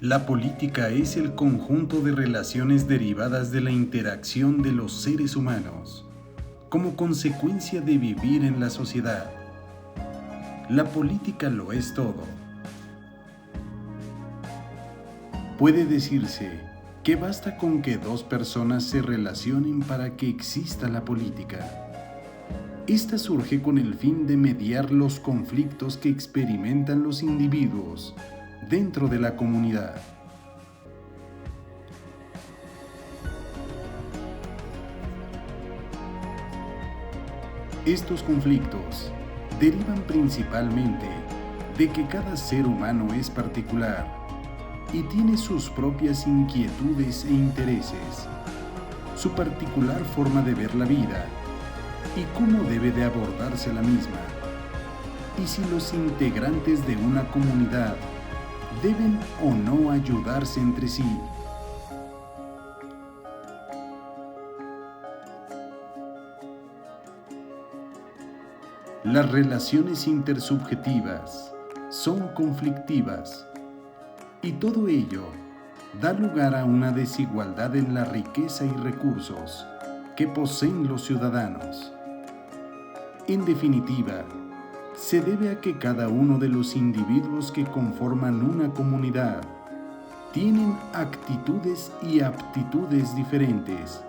La política es el conjunto de relaciones derivadas de la interacción de los seres humanos, como consecuencia de vivir en la sociedad. La política lo es todo. Puede decirse que basta con que dos personas se relacionen para que exista la política. Esta surge con el fin de mediar los conflictos que experimentan los individuos dentro de la comunidad. Estos conflictos derivan principalmente de que cada ser humano es particular y tiene sus propias inquietudes e intereses, su particular forma de ver la vida y cómo debe de abordarse la misma, y si los integrantes de una comunidad deben o no ayudarse entre sí. Las relaciones intersubjetivas son conflictivas y todo ello da lugar a una desigualdad en la riqueza y recursos que poseen los ciudadanos. En definitiva, se debe a que cada uno de los individuos que conforman una comunidad tienen actitudes y aptitudes diferentes.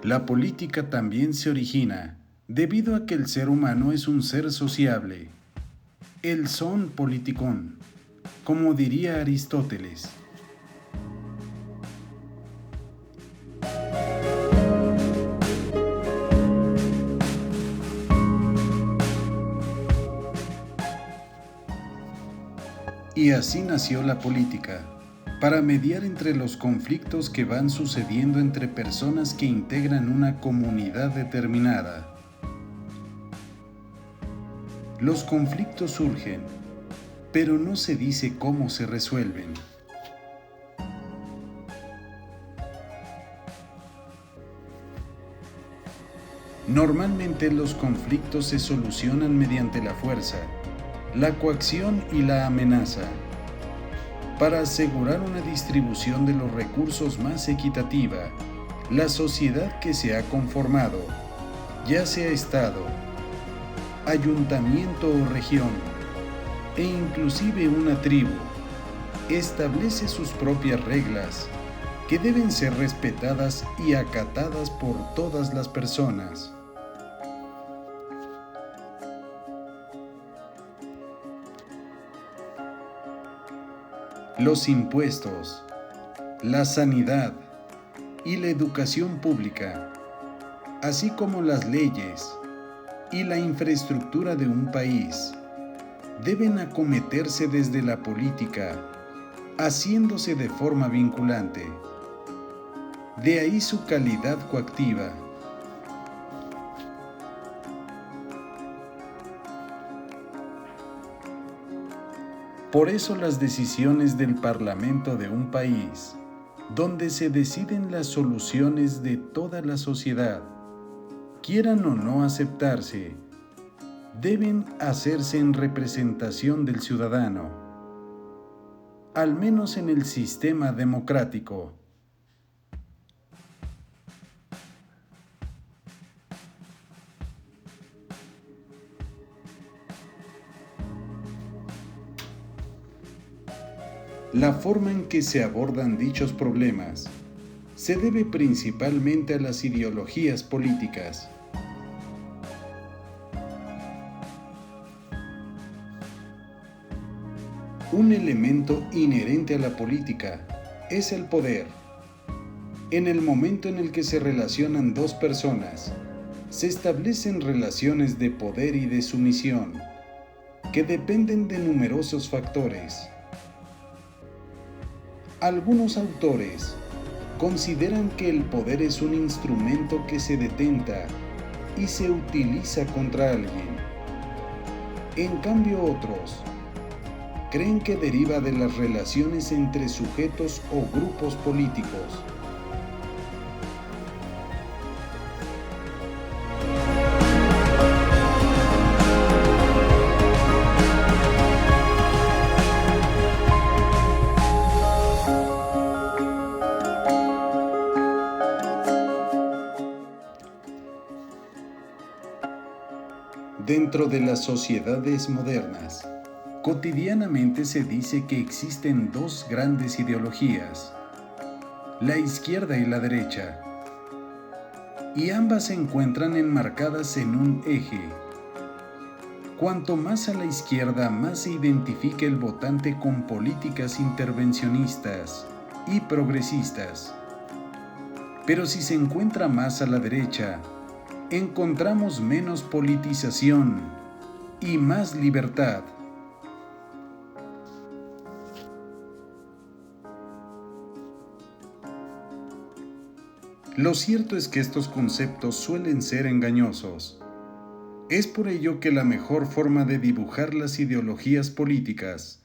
La política también se origina debido a que el ser humano es un ser sociable. El son politikon, como diría Aristóteles. Y así nació la política, para mediar entre los conflictos que van sucediendo entre personas que integran una comunidad determinada. Los conflictos surgen, pero no se dice cómo se resuelven. Normalmente los conflictos se solucionan mediante la fuerza, la coacción y la amenaza, para asegurar una distribución de los recursos más equitativa. La sociedad que se ha conformado, ya sea Estado, ayuntamiento o región, e inclusive una tribu, establece sus propias reglas que deben ser respetadas y acatadas por todas las personas. Los impuestos, la sanidad y la educación pública, así como las leyes y la infraestructura de un país, deben acometerse desde la política, haciéndose de forma vinculante. De ahí su calidad coactiva. Por eso las decisiones del Parlamento de un país, donde se deciden las soluciones de toda la sociedad, quieran o no aceptarse, deben hacerse en representación del ciudadano, al menos en el sistema democrático. La forma en que se abordan dichos problemas se debe principalmente a las ideologías políticas. Un elemento inherente a la política es el poder. En el momento en el que se relacionan dos personas, se establecen relaciones de poder y de sumisión que dependen de numerosos factores. Algunos autores consideran que el poder es un instrumento que se detenta y se utiliza contra alguien. En cambio, otros creen que deriva de las relaciones entre sujetos o grupos políticos. Dentro de las sociedades modernas, cotidianamente se dice que existen dos grandes ideologías, la izquierda y la derecha, y ambas se encuentran enmarcadas en un eje. Cuanto más a la izquierda, más se identifica el votante con políticas intervencionistas y progresistas. Pero si se encuentra más a la derecha, encontramos menos politización y más libertad. Lo cierto es que estos conceptos suelen ser engañosos. Es por ello que la mejor forma de dibujar las ideologías políticas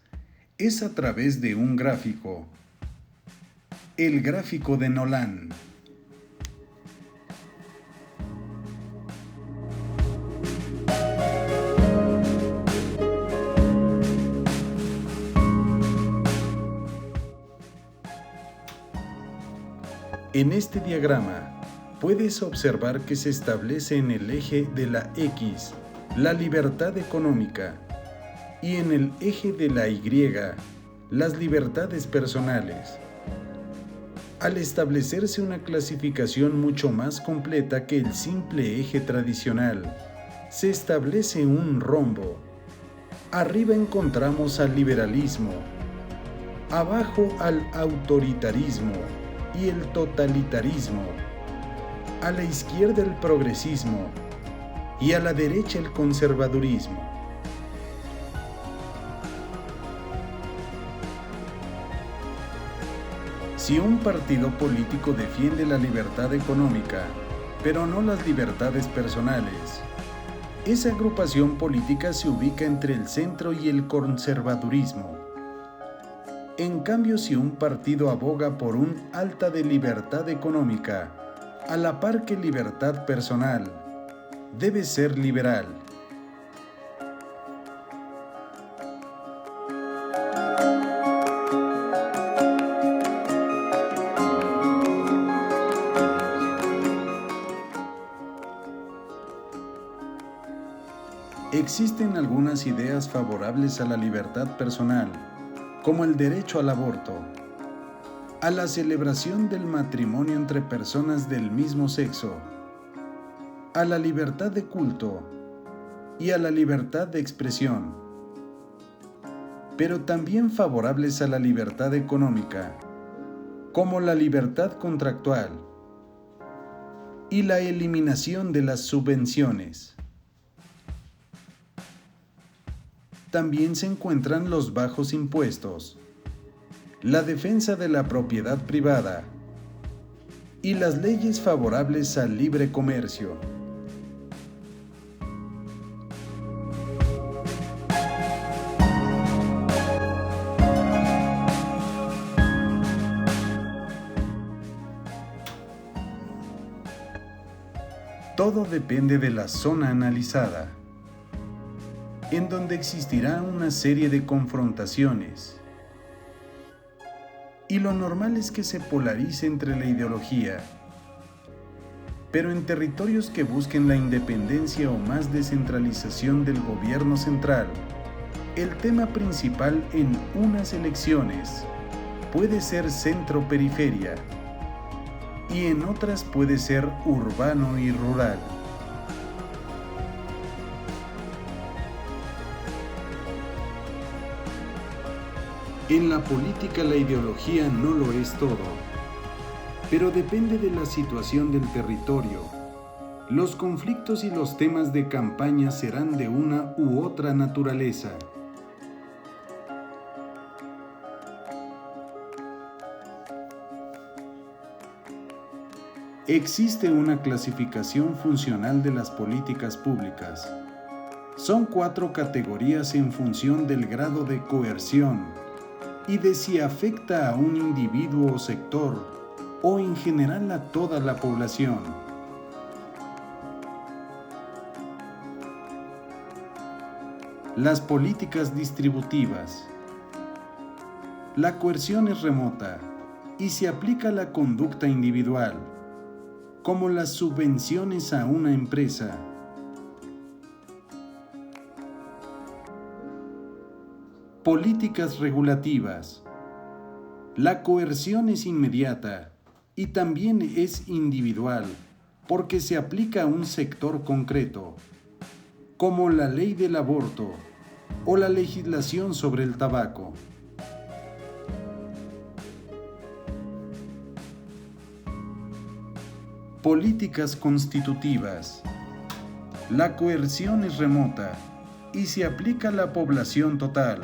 es a través de un gráfico. El gráfico de Nolan. En este diagrama puedes observar que se establece en el eje de la X la libertad económica y en el eje de la Y las libertades personales. Al establecerse una clasificación mucho más completa que el simple eje tradicional, se establece un rombo. Arriba encontramos al liberalismo, abajo al autoritarismo y el totalitarismo, a la izquierda el progresismo y a la derecha el conservadurismo. Si un partido político defiende la libertad económica, pero no las libertades personales, esa agrupación política se ubica entre el centro y el conservadurismo. En cambio, si un partido aboga por un alta de libertad económica, a la par que libertad personal, debe ser liberal. Existen algunas ideas favorables a la libertad personal, como el derecho al aborto, a la celebración del matrimonio entre personas del mismo sexo, a la libertad de culto y a la libertad de expresión, pero también favorables a la libertad económica, como la libertad contractual y la eliminación de las subvenciones. También se encuentran los bajos impuestos, la defensa de la propiedad privada y las leyes favorables al libre comercio. Todo depende de la zona analizada, en donde existirá una serie de confrontaciones. Y lo normal es que se polarice entre la ideología, pero en territorios que busquen la independencia o más descentralización del gobierno central, el tema principal en unas elecciones puede ser centro-periferia y en otras puede ser urbano y rural. En la política la ideología no lo es todo, pero depende de la situación del territorio. Los conflictos y los temas de campaña serán de una u otra naturaleza. Existe una clasificación funcional de las políticas públicas. Son 4 categorías en función del grado de coerción y de si afecta a un individuo o sector o en general a toda la población. Las políticas distributivas. La coerción es remota y se aplica a la conducta individual, como las subvenciones a una empresa. Políticas regulativas. La coerción es inmediata y también es individual porque se aplica a un sector concreto, como la ley del aborto o la legislación sobre el tabaco. Políticas constitutivas. La coerción es remota y se aplica a la población total,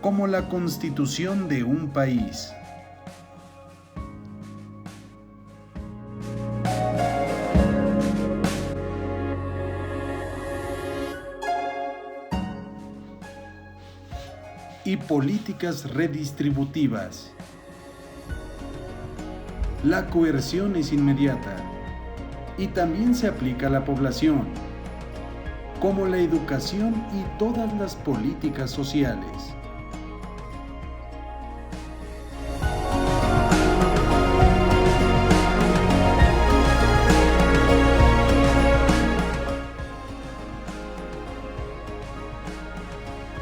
como la constitución de un país. Y políticas redistributivas. La coerción es inmediata y también se aplica a la población, como la educación y todas las políticas sociales.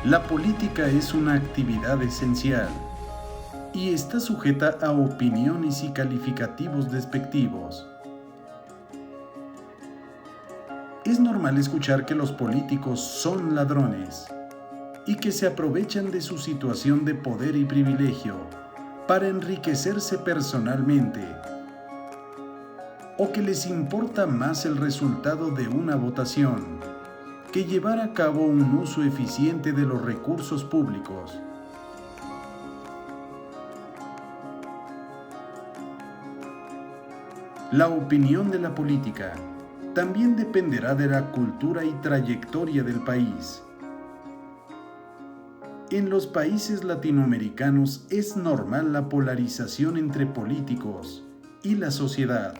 La política es una actividad esencial y está sujeta a opiniones y calificativos despectivos. Es normal escuchar que los políticos son ladrones y que se aprovechan de su situación de poder y privilegio para enriquecerse personalmente, o que les importa más el resultado de una votación que llevar a cabo un uso eficiente de los recursos públicos. La opinión de la política también dependerá de la cultura y trayectoria del país. En los países latinoamericanos es normal la polarización entre políticos y la sociedad.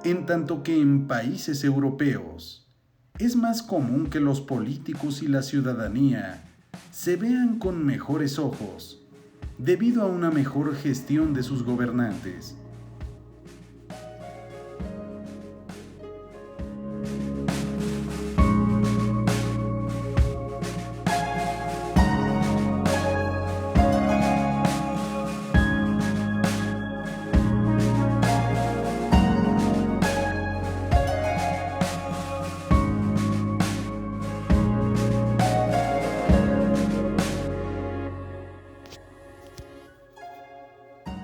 En tanto que en países europeos es más común que los políticos y la ciudadanía se vean con mejores ojos debido a una mejor gestión de sus gobernantes.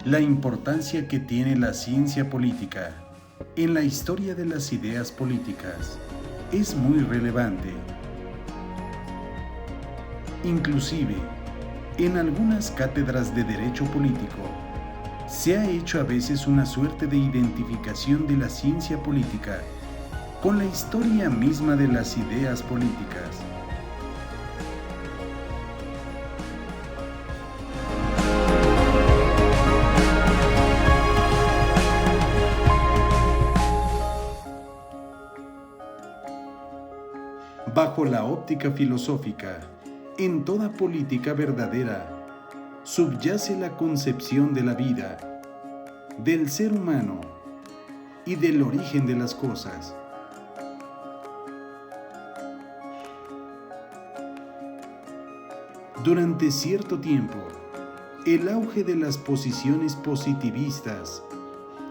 La importancia que tiene la ciencia política en la historia de las ideas políticas es muy relevante. Inclusive, en algunas cátedras de derecho político, se ha hecho a veces una suerte de identificación de la ciencia política con la historia misma de las ideas políticas. Bajo la óptica filosófica, en toda política verdadera, subyace la concepción de la vida, del ser humano y del origen de las cosas. Durante cierto tiempo, el auge de las posiciones positivistas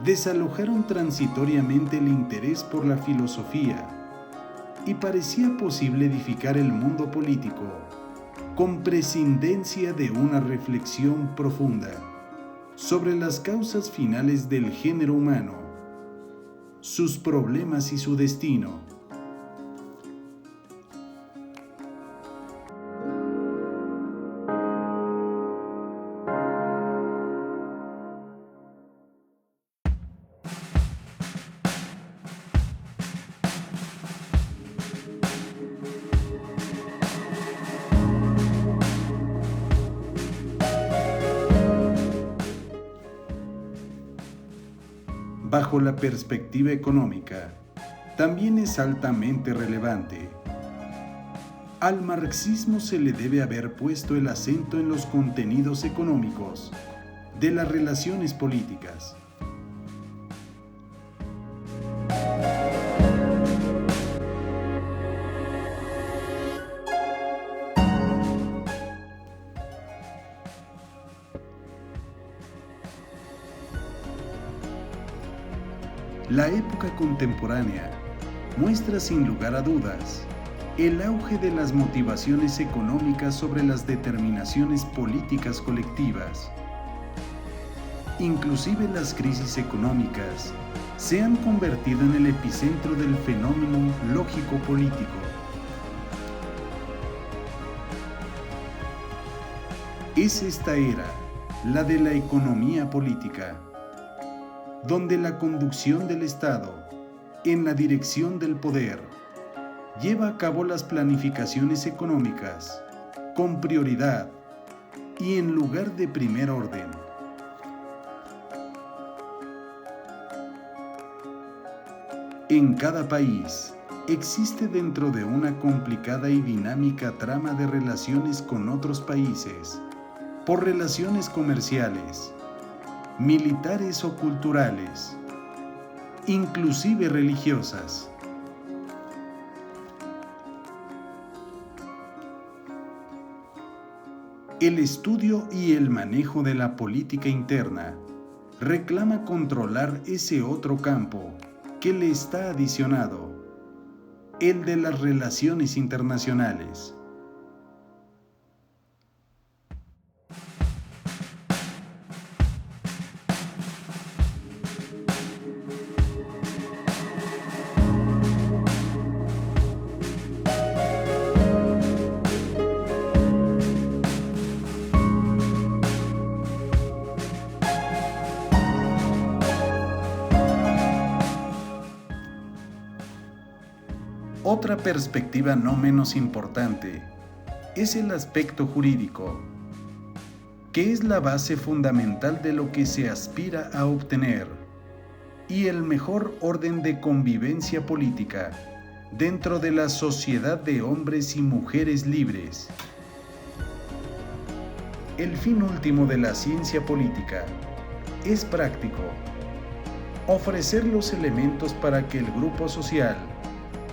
desalojaron transitoriamente el interés por la filosofía y parecía posible edificar el mundo político con prescindencia de una reflexión profunda sobre las causas finales del género humano, sus problemas y su destino. bajo la perspectiva económica, también es altamente relevante. Al marxismo se le debe haber puesto el acento en los contenidos económicos de las relaciones políticas. La época contemporánea muestra sin lugar a dudas el auge de las motivaciones económicas sobre las determinaciones políticas colectivas. Inclusive las crisis económicas se han convertido en el epicentro del fenómeno lógico-político. Es esta era, la de la economía política, donde la conducción del Estado, en la dirección del poder, lleva a cabo las planificaciones económicas con prioridad y en lugar de primer orden. En cada país existe dentro de una complicada y dinámica trama de relaciones con otros países, por relaciones comerciales, militares o culturales, inclusive religiosas. El estudio y el manejo de la política interna reclama controlar ese otro campo que le está adicionado, el de las relaciones internacionales. Otra perspectiva no menos importante es el aspecto jurídico, que es la base fundamental de lo que se aspira a obtener, y el mejor orden de convivencia política dentro de la sociedad de hombres y mujeres libres. El fin último de la ciencia política es práctico: ofrecer los elementos para que el grupo social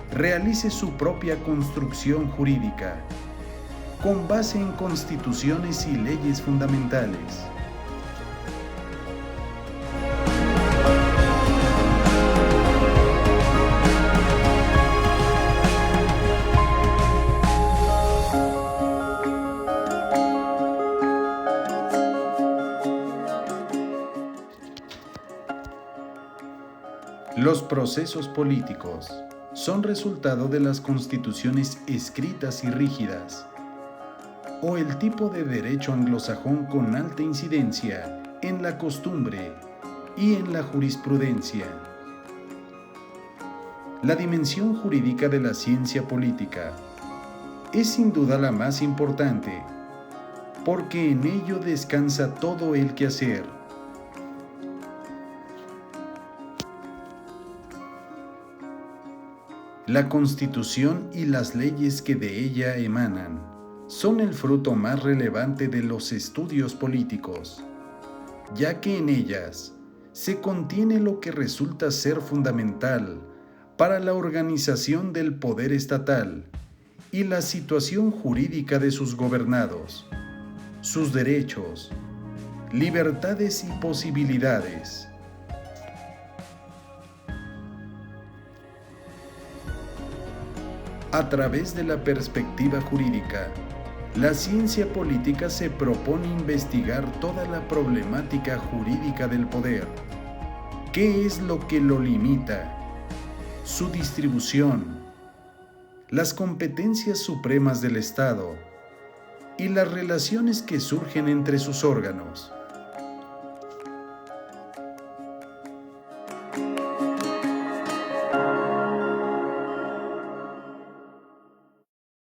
realice su propia construcción jurídica, con base en constituciones y leyes fundamentales. Los procesos políticos son resultado de las constituciones escritas y rígidas, o el tipo de derecho anglosajón con alta incidencia en la costumbre y en la jurisprudencia. La dimensión jurídica de la ciencia política es sin duda la más importante, porque en ello descansa todo el quehacer. La Constitución y las leyes que de ella emanan son el fruto más relevante de los estudios políticos, ya que en ellas se contiene lo que resulta ser fundamental para la organización del poder estatal y la situación jurídica de sus gobernados, sus derechos, libertades y posibilidades. A través de la perspectiva jurídica, la ciencia política se propone investigar toda la problemática jurídica del poder. ¿Qué es lo que lo limita? Su distribución, las competencias supremas del Estado y las relaciones que surgen entre sus órganos.